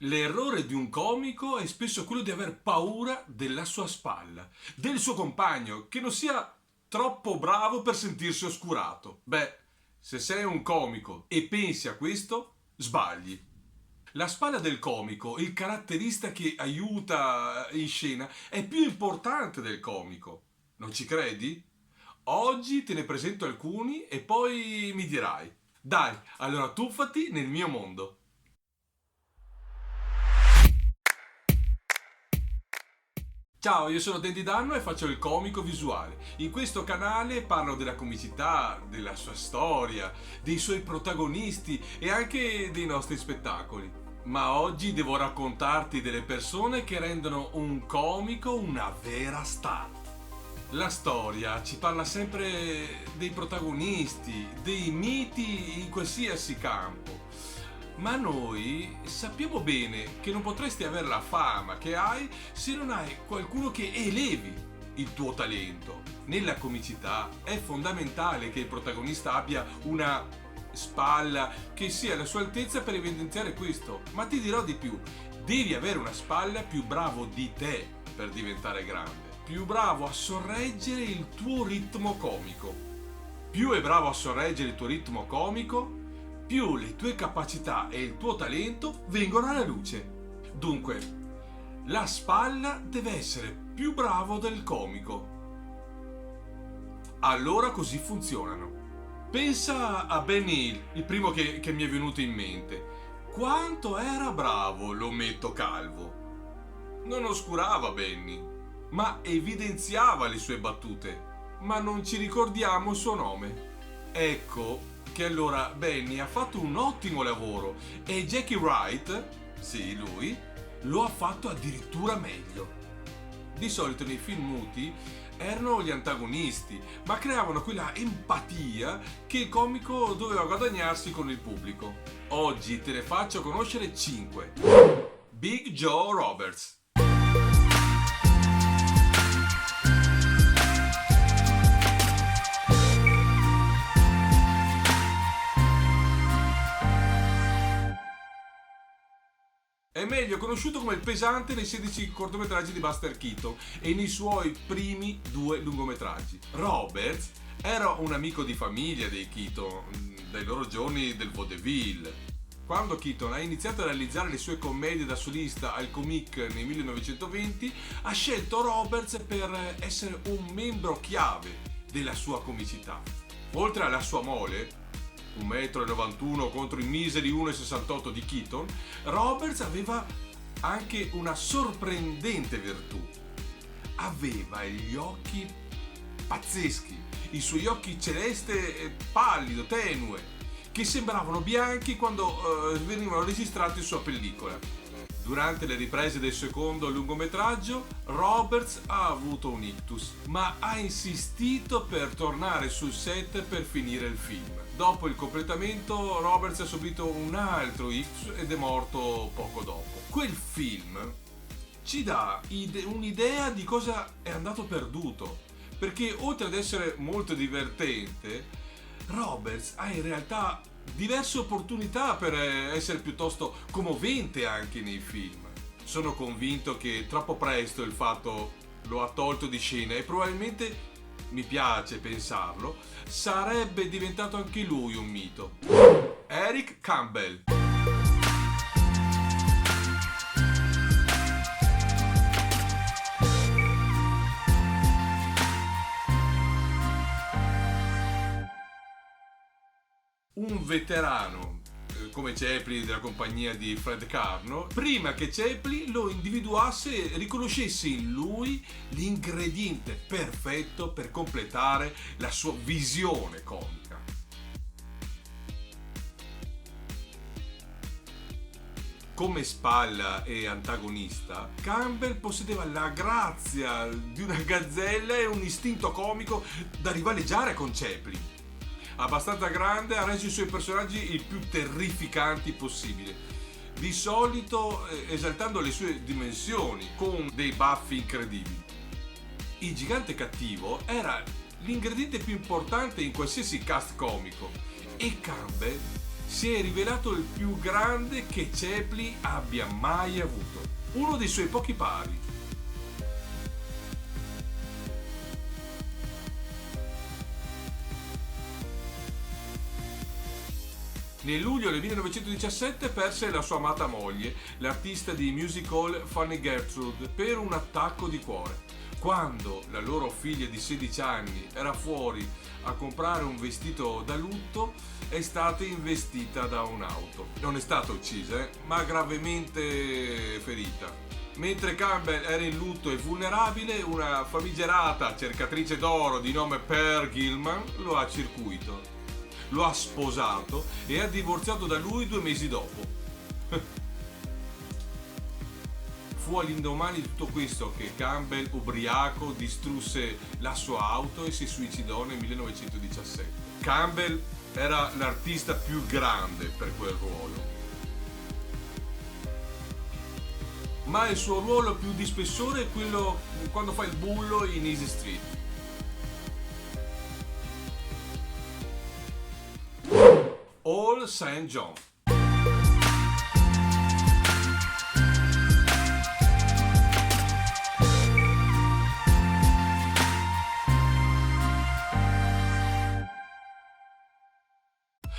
L'errore di un comico è spesso quello di aver paura della sua spalla, del suo compagno, che non sia troppo bravo per sentirsi oscurato. Beh, se sei un comico e pensi a questo, sbagli. La spalla del comico, il caratterista che aiuta in scena, è più importante del comico. Non ci credi? Oggi te ne presento alcuni e poi mi dirai. Dai, allora tuffati nel mio mondo. Ciao, io sono Dandy Danno e faccio il comico visuale. In questo canale parlo della comicità, della sua storia, dei suoi protagonisti e anche dei nostri spettacoli. Ma oggi devo raccontarti delle persone che rendono un comico una vera star. La storia ci parla sempre dei protagonisti, dei miti in qualsiasi campo. Ma noi sappiamo bene che non potresti avere la fama che hai se non hai qualcuno che elevi il tuo talento. Nella comicità è fondamentale che il protagonista abbia una spalla che sia alla sua altezza per evidenziare questo. Ma ti dirò di più, devi avere una spalla più bravo di te per diventare grande, più bravo a sorreggere il tuo ritmo comico. Più è bravo a sorreggere il tuo ritmo comico, più le tue capacità e il tuo talento vengono alla luce. Dunque, la spalla deve essere più bravo del comico. Allora così funzionano. Pensa a Benny Hill, il primo che mi è venuto in mente. Quanto era bravo l'ometto calvo. Non oscurava Benny, ma evidenziava le sue battute. Ma non ci ricordiamo il suo nome. Ecco che allora Benny ha fatto un ottimo lavoro e Jackie Wright, sì lui, lo ha fatto addirittura meglio. Di solito nei film muti erano gli antagonisti, ma creavano quella empatia che il comico doveva guadagnarsi con il pubblico. Oggi te ne faccio conoscere 5. Big Joe Roberts. È meglio conosciuto come il pesante nei 16 cortometraggi di Buster Keaton e nei suoi primi 2 lungometraggi. Roberts era un amico di famiglia dei Keaton, dai loro giorni del vaudeville. Quando Keaton ha iniziato a realizzare le sue commedie da solista al Comic nel 1920, ha scelto Roberts per essere un membro chiave della sua comicità. Oltre alla sua mole, 1,91 m contro i miseri 1,68 di Keaton, Roberts aveva anche una sorprendente virtù. Aveva gli occhi pazzeschi, i suoi occhi celeste e pallido, tenue, che sembravano bianchi quando venivano registrati in sua pellicola. Durante le riprese del secondo lungometraggio, Roberts ha avuto un ictus, ma ha insistito per tornare sul set per finire il film. Dopo il completamento, Roberts ha subito un altro ictus ed è morto poco dopo. Quel film ci dà un'idea di cosa è andato perduto, perché oltre ad essere molto divertente, Roberts ha in realtà diverse opportunità per essere piuttosto commovente anche nei film. Sono convinto che troppo presto il fatto lo ha tolto di scena e probabilmente, mi piace pensarlo, sarebbe diventato anche lui un mito. Eric Campbell. Un veterano come Chaplin della compagnia di Fred Carno, prima che Chaplin lo individuasse e riconoscesse in lui l'ingrediente perfetto per completare la sua visione comica. Come spalla e antagonista, Campbell possedeva la grazia di una gazzella e un istinto comico da rivaleggiare con Chaplin. Abbastanza grande, ha reso i suoi personaggi il più terrificanti possibile, di solito esaltando le sue dimensioni con dei baffi incredibili. Il gigante cattivo era l'ingrediente più importante in qualsiasi cast comico e Campbell si è rivelato il più grande che Chaplin abbia mai avuto, uno dei suoi pochi pari. Nel luglio del 1917 perse la sua amata moglie, l'artista di music hall Fanny Gertrude, per un attacco di cuore. Quando la loro figlia di 16 anni era fuori a comprare un vestito da lutto, è stata investita da un'auto. Non è stata uccisa, ma gravemente ferita. Mentre Campbell era in lutto e vulnerabile, una famigerata cercatrice d'oro di nome Pearl Gilman lo ha circuito. Lo ha sposato e ha divorziato da lui 2 mesi dopo. Fu all'indomani di tutto questo che Campbell, ubriaco, distrusse la sua auto e si suicidò nel 1917. Campbell era l'artista più grande per quel ruolo, ma il suo ruolo più di spessore è quello quando fa il bullo in Easy Street. All St. John.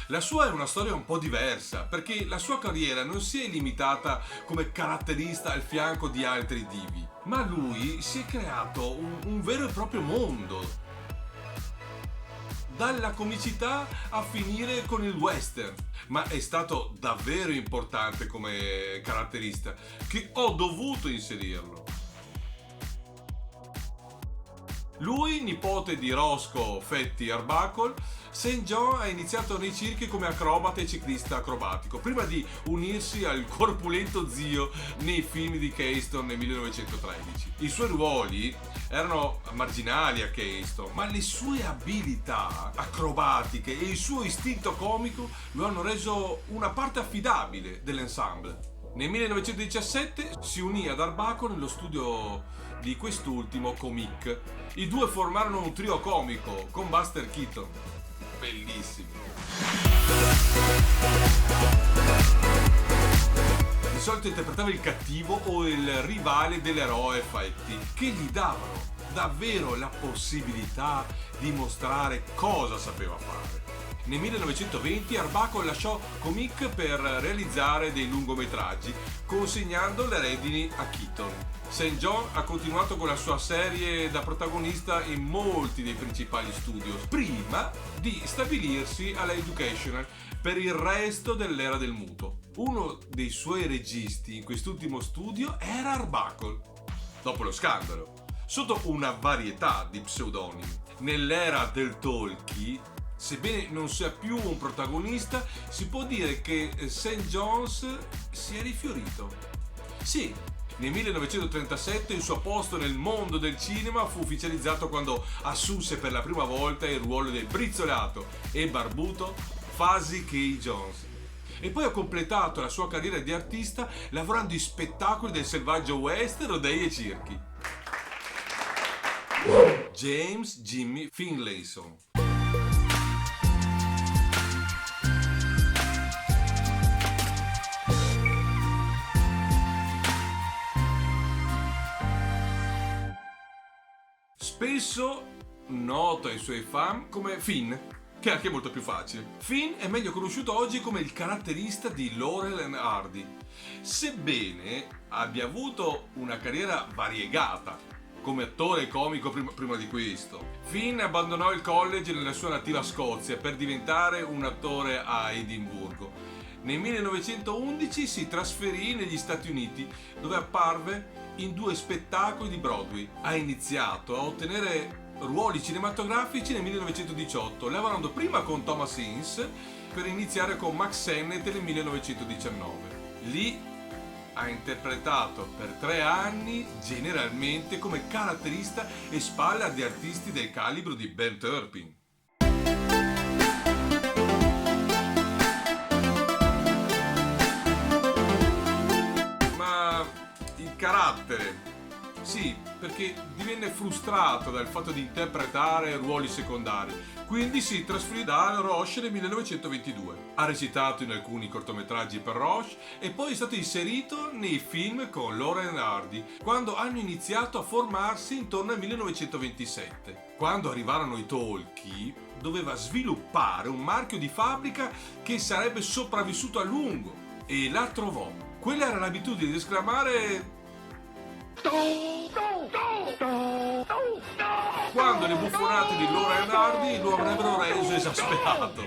La sua è una storia un po' diversa, perché la sua carriera non si è limitata come caratterista al fianco di altri divi, ma lui si è creato un vero e proprio mondo. Dalla comicità a finire con il western, ma è stato davvero importante come caratterista che ho dovuto inserirlo. Lui, nipote di Roscoe Fetty Arbuckle, St. John ha iniziato nei circhi come acrobata e ciclista acrobatico, prima di unirsi al corpulento zio nei film di Keystone nel 1913. I suoi ruoli erano marginali a Keystone, ma le sue abilità acrobatiche e il suo istinto comico lo hanno reso una parte affidabile dell'ensemble. Nel 1917 si unì ad Arbuckle nello studio di quest'ultimo, Comic. I due formarono un trio comico con Buster Keaton. Bellissimo. Di solito interpretava il cattivo o il rivale dell'eroe Fetty, che gli davano davvero la possibilità di mostrare cosa sapeva fare. Nel 1920 Arbuckle lasciò Comic per realizzare dei lungometraggi, consegnando le redini a Keaton. St. John ha continuato con la sua serie da protagonista in molti dei principali studios, prima di stabilirsi alla Educational per il resto dell'era del muto. Uno dei suoi registi in quest'ultimo studio era Arbuckle, dopo lo scandalo, sotto una varietà di pseudonimi. Nell'era del talkie, sebbene non sia più un protagonista, si può dire che St. John's si è rifiorito. Sì, nel 1937 il suo posto nel mondo del cinema fu ufficializzato quando assunse per la prima volta il ruolo del brizzolato e barbuto Fuzzy K. Jones. E poi ha completato la sua carriera di artista lavorando in spettacoli del selvaggio West, rodei e circhi. James Jimmy Finlayson. Spesso noto ai suoi fan come Finn, che è anche molto più facile. Finn è meglio conosciuto oggi come il caratterista di Laurel and Hardy, sebbene abbia avuto una carriera variegata come attore e comico prima di questo. Finn abbandonò il college nella sua nativa Scozia per diventare un attore a Edimburgo. Nel 1911 si trasferì negli Stati Uniti, dove apparve in 2 spettacoli di Broadway. Ha iniziato a ottenere ruoli cinematografici nel 1918, lavorando prima con Thomas Ince per iniziare con Max Sennett nel 1919. Lì ha interpretato per 3 anni generalmente come caratterista e spalla di artisti del calibro di Ben Turpin. Ma il carattere Sì, perché divenne frustrato dal fatto di interpretare ruoli secondari, quindi si trasferì da Roche nel 1922. Ha recitato in alcuni cortometraggi per Roche e poi è stato inserito nei film con Laurel e Hardy, quando hanno iniziato a formarsi intorno al 1927. Quando arrivarono i talkie, doveva sviluppare un marchio di fabbrica che sarebbe sopravvissuto a lungo e la trovò. Quella era l'abitudine di esclamare quando le buffonate di Laurel e Hardy lo avrebbero reso esasperato.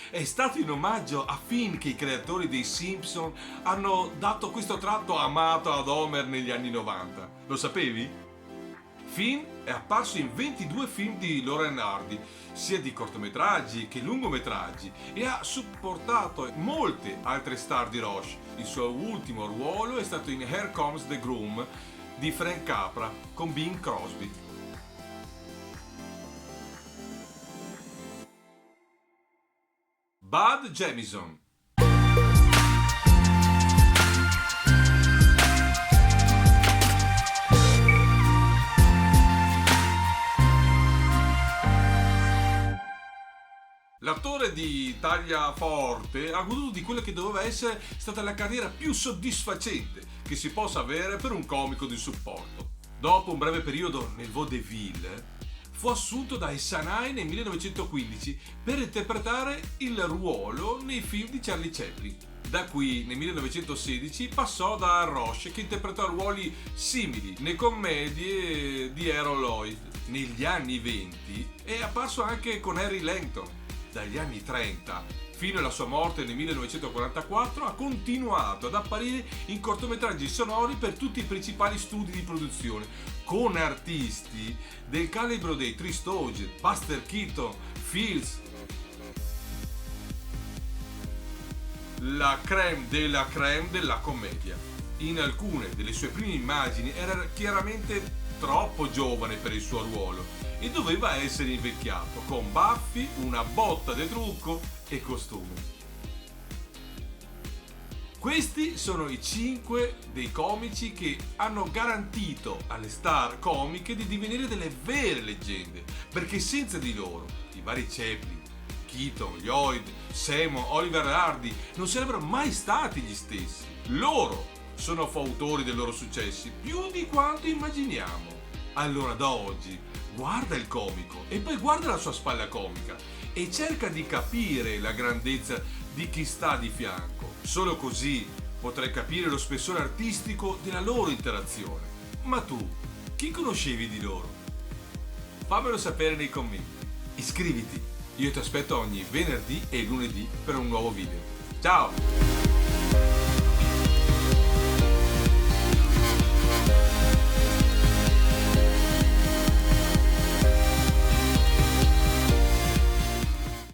È stato in omaggio a Finn che i creatori dei Simpson hanno dato questo tratto amato ad Homer negli anni 90. Lo sapevi? Finn è apparso in 22 film di Laurel e Hardy, sia di cortometraggi che lungometraggi, e ha supportato molte altre star di Roche. Il suo ultimo ruolo è stato in Here Comes the Groom di Frank Capra con Bing Crosby. Bud Jamison. L'attore di taglia forte ha goduto di quella che doveva essere stata la carriera più soddisfacente che si possa avere per un comico di supporto. Dopo un breve periodo nel vaudeville, fu assunto da Essanay nel 1915 per interpretare il ruolo nei film di Charlie Chaplin. Da qui, nel 1916, passò da Roche, che interpretò ruoli simili nelle commedie di Harold Lloyd. Negli anni 20 è apparso anche con Harry Langton. Dagli anni 30 fino alla sua morte nel 1944 ha continuato ad apparire in cortometraggi sonori per tutti i principali studi di produzione, con artisti del calibro dei Three Stooges, Buster Keaton, Fields, la crème della commedia. In alcune delle sue prime immagini era chiaramente troppo giovane per il suo ruolo e doveva essere invecchiato, con baffi, una botta di trucco e costume. Questi sono i 5 dei comici che hanno garantito alle star comiche di divenire delle vere leggende, perché senza di loro i vari Chaplin, Keaton, Lloyd, Simon, Oliver Hardy non sarebbero mai stati gli stessi. Loro sono fautori dei loro successi più di quanto immaginiamo. Allora da oggi guarda il comico e poi guarda la sua spalla comica e cerca di capire la grandezza di chi sta di fianco. Solo così potrai capire lo spessore artistico della loro interazione. Ma tu, chi conoscevi di loro? Fammelo sapere nei commenti. Iscriviti, io ti aspetto ogni venerdì e lunedì per un nuovo video. Ciao!